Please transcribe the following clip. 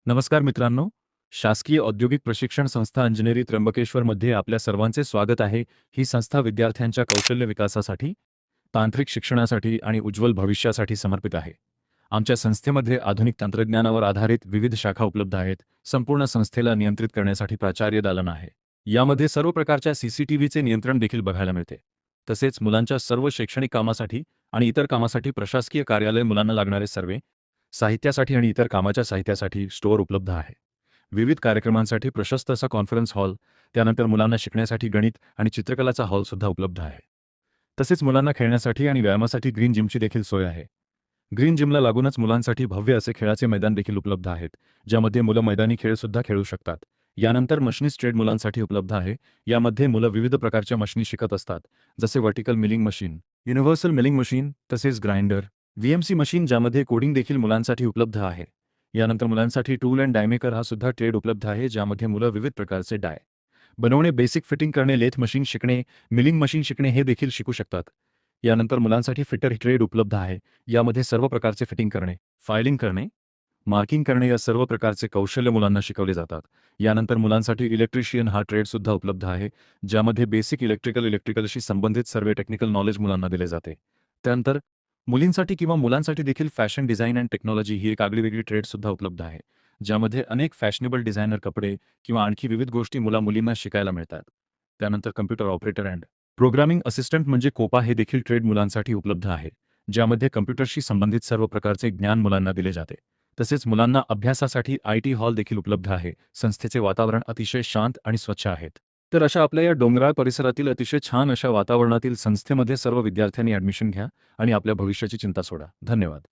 नमस्कार मित्रांनो. शासकीय औद्योगिक प्रशिक्षण संस्था अंजनेरी त्र्यंबकेश्वरमध्ये आपल्या सर्वांचे स्वागत आहे. ही संस्था विद्यार्थ्यांच्या कौशल्य विकासासाठी, तांत्रिक शिक्षणासाठी आणि उज्ज्वल भविष्यासाठी समर्पित आहे. आमच्या संस्थेमध्ये आधुनिक तंत्रज्ञानावर आधारित विविध शाखा उपलब्ध आहेत. संपूर्ण संस्थेला नियंत्रित करण्यासाठी प्राचार्य दालन आहे. यामध्ये सर्व प्रकारच्या सीसीटीव्हीचे नियंत्रण देखील बघायला मिळते. तसेच मुलांच्या सर्व शैक्षणिक कामासाठी आणि इतर कामासाठी प्रशासकीय कार्यालय, मुलांना लागणारे सर्वे साहित्यासाठी आणि इतर कामाच्या साहित्यासाठी स्टोअर उपलब्ध आहे. विविध कार्यक्रमांसाठी प्रशस्त असा कॉन्फरन्स हॉल, त्यानंतर मुलांना शिकण्यासाठी गणित आणि चित्रकलाचा हॉल सुद्धा उपलब्ध आहे. तसेच मुलांना खेळण्यासाठी आणि व्यायामासाठी ग्रीन जिमची देखील सोय आहे. ग्रीन जिमला लागूनच मुलांसाठी भव्य असे खेळाचे मैदान देखील उपलब्ध आहेत, ज्यामध्ये मुलं मैदानी खेळ सुद्धा खेळू शकतात. यानंतर मशिनिस्ट ट्रेड मुलांसाठी उपलब्ध आहे. यामध्ये मुलं विविध प्रकारच्या मशिनी शिकत असतात, जसे vertical milling machine, universal milling machine, तसेच ग्राइंडर, व्हीएमसी मशीन, ज्यामध्ये कोडिंग देखील मुलांसाठी उपलब्ध आहे. यानंतर मुलांसाठी टूल अँड डायमेकर हा सुद्धा ट्रेड उपलब्ध आहे, ज्यामध्ये मुलं विविध प्रकारचे डाय बनवणे, बेसिक फिटिंग करणे, लेथ मशीन शिकणे, मिलिंग मशीन शिकणे हे देखील शिकू शकतात. यानंतर मुलांसाठी फिटर ट्रेड उपलब्ध आहे. यामध्ये सर्व प्रकारचे फिटिंग करणे, फायलिंग करणे, मार्किंग करणे या सर्व प्रकारचे कौशल्य मुलांना शिकवले जातात. यानंतर मुलांसाठी इलेक्ट्रिशियन हा ट्रेड सुद्धा उपलब्ध आहे, ज्यामध्ये बेसिक इलेक्ट्रिकलशी संबंधित सर्व टेक्निकल नॉलेज मुलांना दिले जाते. त्यानंतर मुलींसाठी किंवा मुलांसाठी देखील फॅशन डिझाइन अँड टेक्नॉलॉजी ही एक आगळीवेगळी ट्रेड सुद्धा उपलब्ध आहे, ज्यामध्ये अनेक फॅशनेबल डिझायनर कपडे किंवा आणखी विविध गोष्टी मुलींना शिकायला मिळतात. त्यानंतर computer operator and programming assistant म्हणजे कोपा हे देखील ट्रेड मुलांसाठी उपलब्ध आहे, ज्यामध्ये कम्प्युटरशी संबंधित सर्व प्रकारचे ज्ञान मुलांना दिले जाते. तसेच मुलांना अभ्यासासाठी आयटी हॉल देखील उपलब्ध आहे. संस्थेचे वातावरण अतिशय शांत आणि स्वच्छ आहेत. तर अशा आपल्या या डोंगराळ परिसरातील अतिशय छान अशा वातावरणातील संस्थेमध्ये सर्व विद्यार्थ्यांनी ॲडमिशन घ्या आणि आपल्या भविष्याची चिंता सोडा. धन्यवाद.